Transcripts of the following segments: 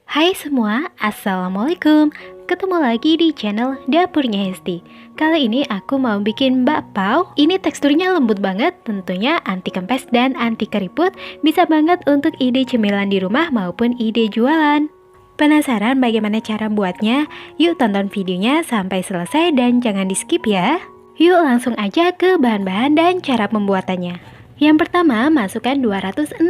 Hai semua, Assalamualaikum. Ketemu lagi di channel Dapurnya Hesti. Kali ini aku mau bikin bakpao. Ini teksturnya lembut banget, tentunya anti kempes dan anti keriput. Bisa banget untuk ide cemilan di rumah maupun ide jualan. Penasaran bagaimana cara buatnya? Yuk tonton videonya sampai selesai dan jangan di skip ya. Yuk langsung aja ke bahan-bahan dan cara pembuatannya. Yang pertama, masukkan 260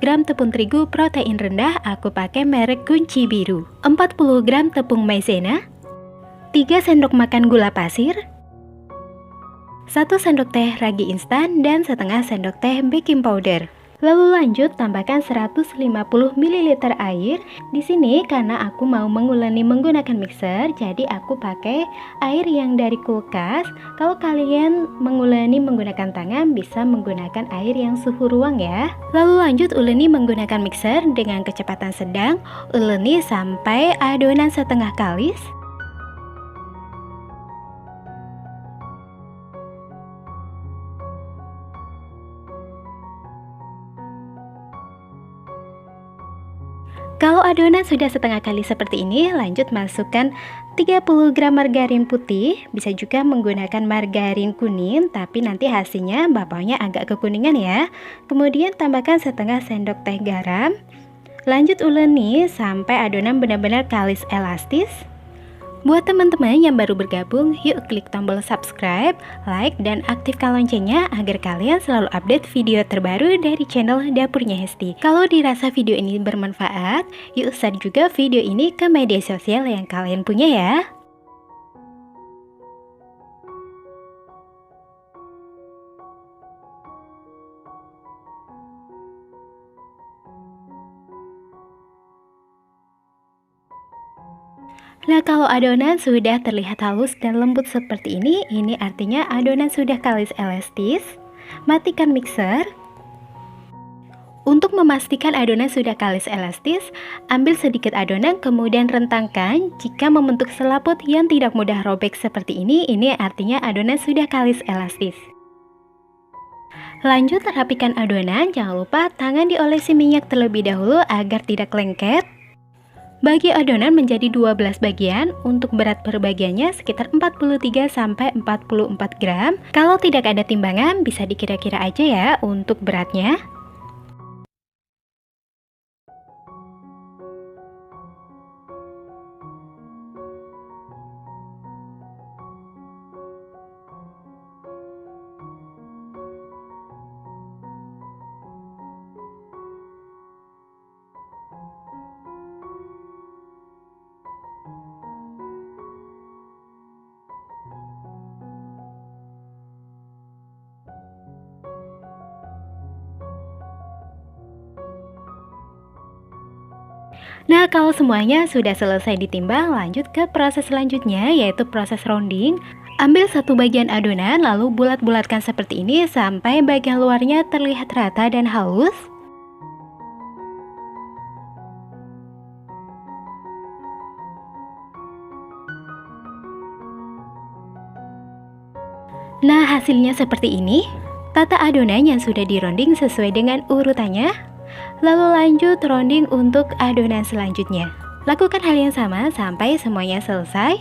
gram tepung terigu protein rendah, aku pakai merek Kunci Biru. 40 gram tepung maizena, 3 sendok makan gula pasir, 1 sendok teh ragi instan, dan setengah sendok teh baking powder. Lalu lanjut tambahkan 150 ml air. Di sini karena aku mau menguleni menggunakan mixer, jadi aku pakai air yang dari kulkas. Kalau kalian menguleni menggunakan tangan, bisa menggunakan air yang suhu ruang ya. Lalu lanjut uleni menggunakan mixer dengan kecepatan sedang. Uleni sampai adonan setengah kalis. Kalau adonan sudah setengah kali seperti ini, lanjut masukkan 30 gram margarin putih. Bisa juga menggunakan margarin kuning, tapi nanti hasilnya bakpaonya agak kekuningan ya. Kemudian tambahkan setengah sendok teh garam. Lanjut uleni sampai adonan benar-benar kalis elastis. Buat teman-teman yang baru bergabung, yuk klik tombol subscribe, like, dan aktifkan loncengnya agar kalian selalu update video terbaru dari channel Dapurnya Hesti. Kalau dirasa video ini bermanfaat, yuk share juga video ini ke media sosial yang kalian punya ya. Nah, kalau adonan sudah terlihat halus dan lembut seperti ini artinya adonan sudah kalis elastis. Matikan mixer. Untuk memastikan adonan sudah kalis elastis, ambil sedikit adonan kemudian rentangkan. Jika membentuk selaput yang tidak mudah robek seperti ini artinya adonan sudah kalis elastis. Lanjut rapikan adonan, jangan lupa tangan diolesi minyak terlebih dahulu agar tidak lengket. Bagi adonan menjadi 12 bagian, untuk berat per bagiannya sekitar 43-44 gram. Kalau tidak ada timbangan, bisa dikira-kira aja ya untuk beratnya. Nah, kalau semuanya sudah selesai ditimbang, lanjut ke proses selanjutnya, yaitu proses rounding. Ambil satu bagian adonan, lalu bulat-bulatkan seperti ini sampai bagian luarnya terlihat rata dan halus. Nah, hasilnya seperti ini. Tata adonan yang sudah dironding sesuai dengan urutannya. Lalu lanjut rounding untuk adonan selanjutnya. Lakukan hal yang sama sampai semuanya selesai.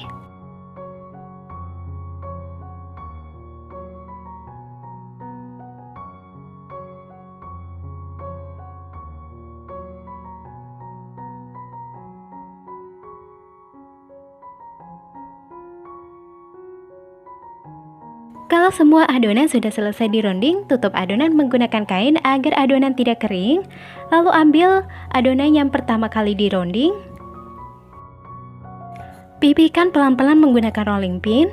Kalau semua adonan sudah selesai dironding, tutup adonan menggunakan kain agar adonan tidak kering. Lalu ambil adonan yang pertama kali dironding. Pipihkan pelan-pelan menggunakan rolling pin.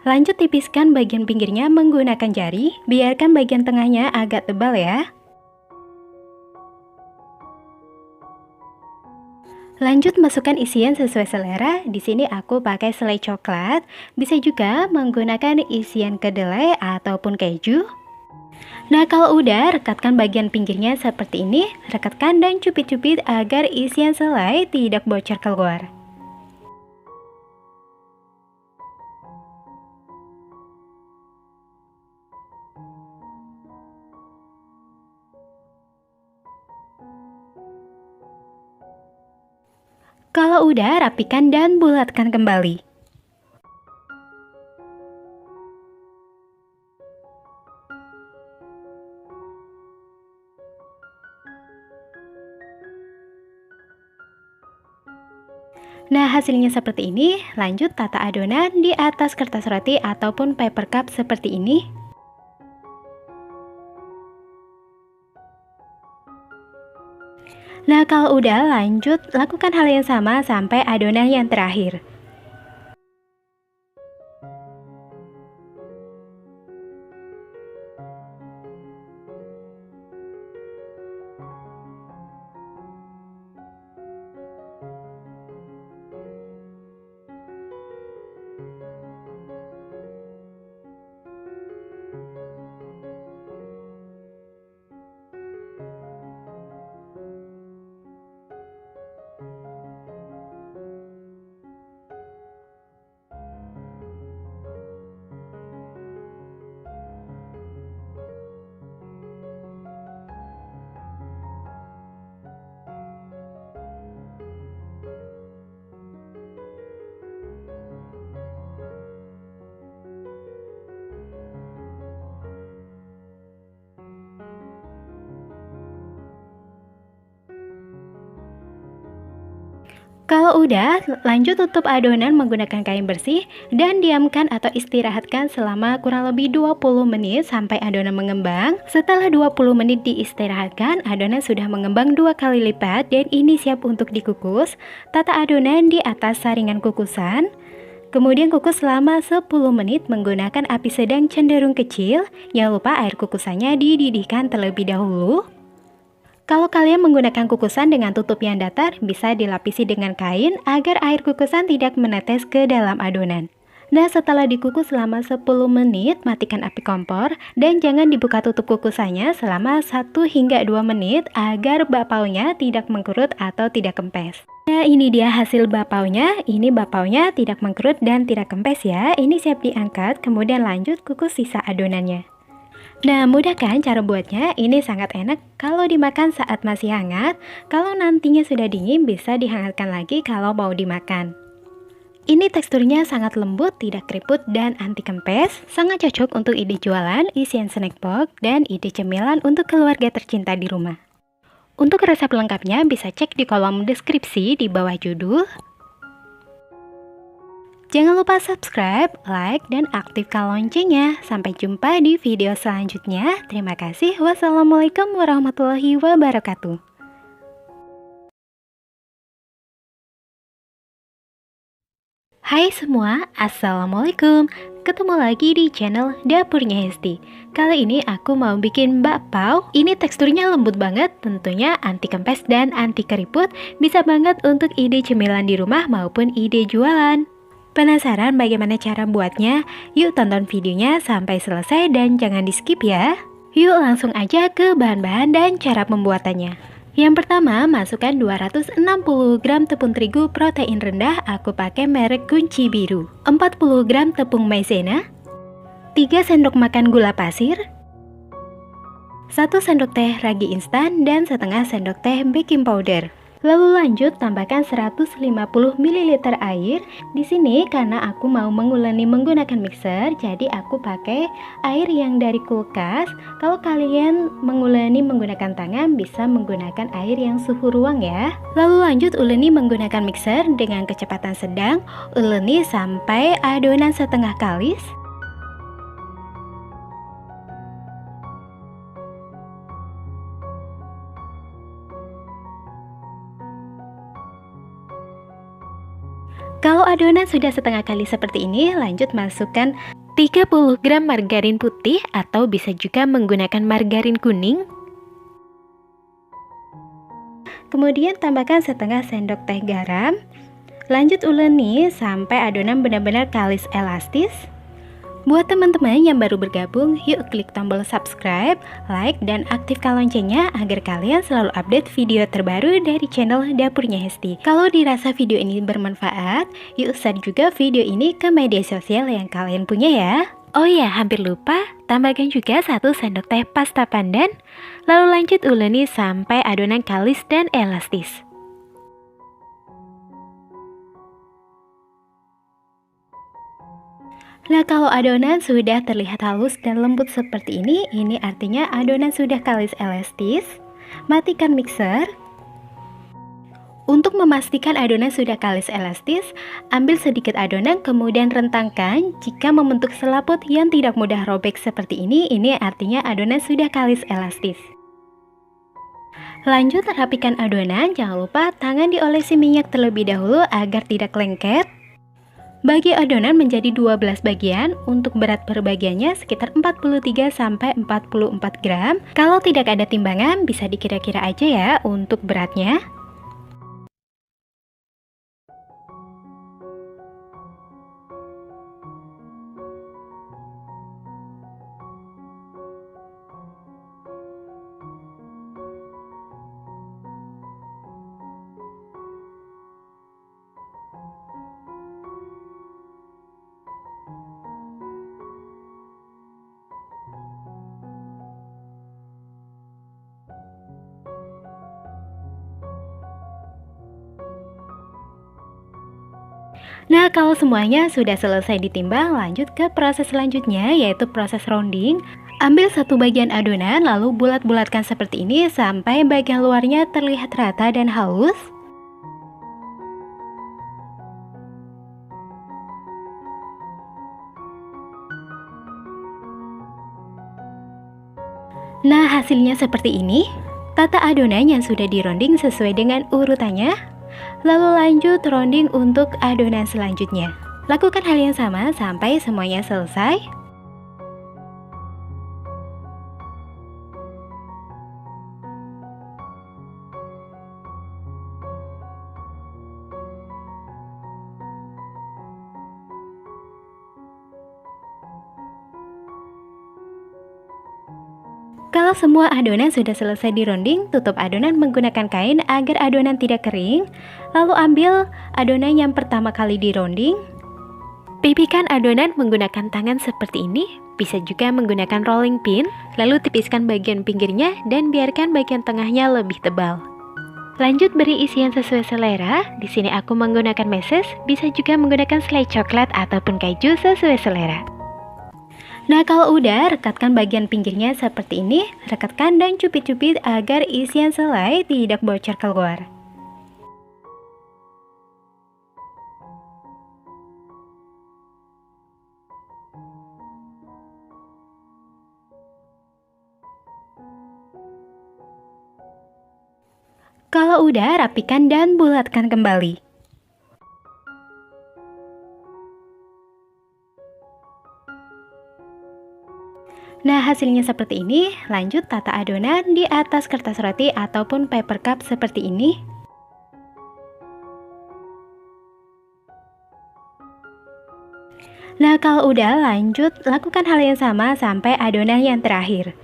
Lanjut tipiskan bagian pinggirnya menggunakan jari. Biarkan bagian tengahnya agak tebal ya. Lanjut masukkan isian sesuai selera. Di sini aku pakai selai coklat. Bisa juga menggunakan isian kedelai ataupun keju. Nah, kalau udah, rekatkan bagian pinggirnya seperti ini. Rekatkan dan cupit-cupit agar isian selai tidak bocor keluar. Kalau udah, rapikan dan bulatkan kembali. Nah, hasilnya seperti ini. Lanjut tata adonan di atas kertas roti ataupun paper cup seperti ini. Nah, kalau udah, lanjut lakukan hal yang sama sampai adonan yang terakhir. Kalau udah, lanjut tutup adonan menggunakan kain bersih dan diamkan atau istirahatkan selama kurang lebih 20 menit sampai adonan mengembang. Setelah 20 menit diistirahatkan, adonan sudah mengembang 2 kali lipat dan ini siap untuk dikukus. Tata adonan di atas saringan kukusan. Kemudian kukus selama 10 menit menggunakan api sedang cenderung kecil. Jangan lupa air kukusannya dididihkan terlebih dahulu. Kalau kalian menggunakan kukusan dengan tutup yang datar, bisa dilapisi dengan kain agar air kukusan tidak menetes ke dalam adonan. Nah, setelah dikukus selama 10 menit, matikan api kompor dan jangan dibuka tutup kukusannya selama 1 hingga 2 menit agar bakpaonya tidak mengkerut atau tidak kempes. Nah, ini dia hasil bakpaonya. Ini bakpaonya tidak mengkerut dan tidak kempes ya. Ini siap diangkat, kemudian lanjut kukus sisa adonannya. Nah, mudah kan cara buatnya? Ini sangat enak kalau dimakan saat masih hangat. Kalau nantinya sudah dingin, bisa dihangatkan lagi kalau mau dimakan. Ini teksturnya sangat lembut, tidak keriput, dan anti kempes. Sangat cocok untuk ide jualan, isian snack box, dan ide cemilan untuk keluarga tercinta di rumah. Untuk resep lengkapnya bisa cek di kolom deskripsi di bawah judul. Jangan lupa subscribe, like, dan aktifkan loncengnya. Sampai jumpa di video selanjutnya. Terima kasih. Wassalamualaikum warahmatullahi wabarakatuh. Hai semua, Assalamualaikum. Ketemu lagi di channel Dapurnya Hesti. Kali ini aku mau bikin bakpao. Ini teksturnya lembut banget, tentunya anti kempes dan anti keriput. Bisa banget untuk ide cemilan di rumah maupun ide jualan. Penasaran bagaimana cara buatnya? Yuk tonton videonya sampai selesai dan jangan di skip ya. Yuk langsung aja ke bahan-bahan dan cara pembuatannya. Yang pertama, masukkan 260 gram tepung terigu protein rendah. Aku pakai merek Kunci Biru. 40 gram tepung maizena, 3 sendok makan gula pasir, 1 sendok teh ragi instan, dan setengah sendok teh baking powder. Lalu lanjut tambahkan 150 ml air. Di sini karena aku mau menguleni menggunakan mixer, jadi aku pakai air yang dari kulkas. Kalau kalian menguleni menggunakan tangan, bisa menggunakan air yang suhu ruang ya. Lalu lanjut uleni menggunakan mixer dengan kecepatan sedang. Uleni sampai adonan setengah kalis. Kalau adonan sudah setengah kali seperti ini, lanjut masukkan 30 gram margarin putih atau bisa juga menggunakan margarin kuning. Kemudian tambahkan setengah sendok teh garam. Lanjut uleni sampai adonan benar-benar kalis elastis. Buat teman-teman yang baru bergabung, yuk klik tombol subscribe, like, dan aktifkan loncengnya agar kalian selalu update video terbaru dari channel Dapurnya Hesti. Kalau dirasa video ini bermanfaat, yuk share juga video ini ke media sosial yang kalian punya ya. Oh ya, hampir lupa, tambahkan juga 1 sendok teh pasta pandan, lalu lanjut uleni sampai adonan kalis dan elastis. Nah, kalau adonan sudah terlihat halus dan lembut seperti ini artinya adonan sudah kalis elastis. Matikan mixer. Untuk memastikan adonan sudah kalis elastis, ambil sedikit adonan kemudian rentangkan. Jika membentuk selaput yang tidak mudah robek seperti ini artinya adonan sudah kalis elastis. Lanjut rapikan adonan, jangan lupa tangan diolesi minyak terlebih dahulu agar tidak lengket. Bagi adonan menjadi 12 bagian, untuk berat per bagiannya sekitar 43-44 gram. Kalau tidak ada timbangan, bisa dikira-kira aja ya untuk beratnya. Nah, kalau semuanya sudah selesai ditimbang, lanjut ke proses selanjutnya, yaitu proses rounding. Ambil satu bagian adonan, lalu bulat-bulatkan seperti ini sampai bagian luarnya terlihat rata dan halus. Nah, hasilnya seperti ini. Tata adonan yang sudah dironding sesuai dengan urutannya. Lalu lanjut rounding untuk adonan selanjutnya. Lakukan hal yang sama sampai semuanya selesai. Kalau semua adonan sudah selesai dironding, tutup adonan menggunakan kain agar adonan tidak kering. Lalu ambil adonan yang pertama kali dironding. Pipihkan adonan menggunakan tangan seperti ini. Bisa juga menggunakan rolling pin. Lalu tipiskan bagian pinggirnya dan biarkan bagian tengahnya lebih tebal. Lanjut beri isian sesuai selera. Di sini aku menggunakan meses, bisa juga menggunakan selai coklat ataupun keju sesuai selera. Nah, kalau udah, rekatkan bagian pinggirnya seperti ini. Rekatkan dan cupit-cupit agar isian selai tidak bocor keluar. Kalau udah, rapikan dan bulatkan kembali. Nah, hasilnya seperti ini. Lanjut tata adonan di atas kertas roti ataupun paper cup seperti ini. Nah, kalau udah, lanjut lakukan hal yang sama sampai adonan yang terakhir.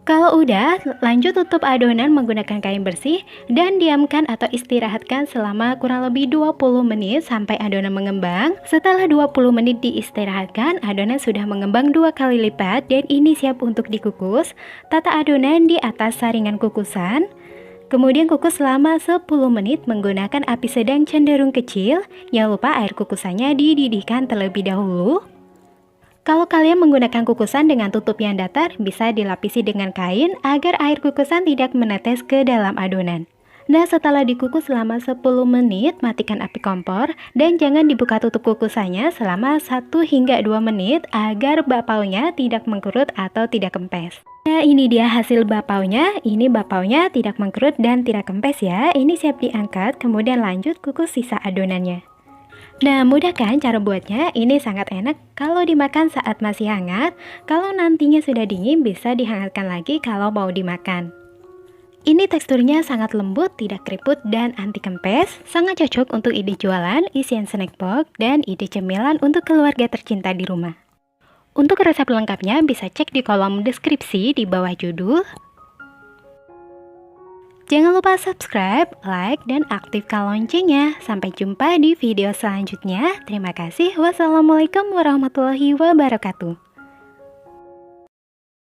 Kalau udah, lanjut tutup adonan menggunakan kain bersih dan diamkan atau istirahatkan selama kurang lebih 20 menit sampai adonan mengembang. Setelah 20 menit diistirahatkan, adonan sudah mengembang 2 kali lipat dan ini siap untuk dikukus. Tata adonan di atas saringan kukusan. Kemudian kukus selama 10 menit menggunakan api sedang cenderung kecil. Jangan lupa air kukusannya dididihkan terlebih dahulu. Kalau kalian menggunakan kukusan dengan tutup yang datar, bisa dilapisi dengan kain agar air kukusan tidak menetes ke dalam adonan. Nah, setelah dikukus selama 10 menit, matikan api kompor dan jangan dibuka tutup kukusannya selama 1 hingga 2 menit agar bakpaunya tidak mengkerut atau tidak kempes. Nah, ini dia hasil bakpaunya. Ini bakpaunya tidak mengkerut dan tidak kempes ya. Ini siap diangkat, kemudian lanjut kukus sisa adonannya. Nah, mudah kan cara buatnya? Ini sangat enak kalau dimakan saat masih hangat. Kalau nantinya sudah dingin, bisa dihangatkan lagi kalau mau dimakan. Ini teksturnya sangat lembut, tidak keriput, dan anti kempes. Sangat cocok untuk ide jualan, isian snack box, dan ide cemilan untuk keluarga tercinta di rumah. Untuk resep lengkapnya bisa cek di kolom deskripsi di bawah judul. Jangan lupa subscribe, like, dan aktifkan loncengnya. Sampai jumpa di video selanjutnya. Terima kasih. Wassalamualaikum warahmatullahi wabarakatuh.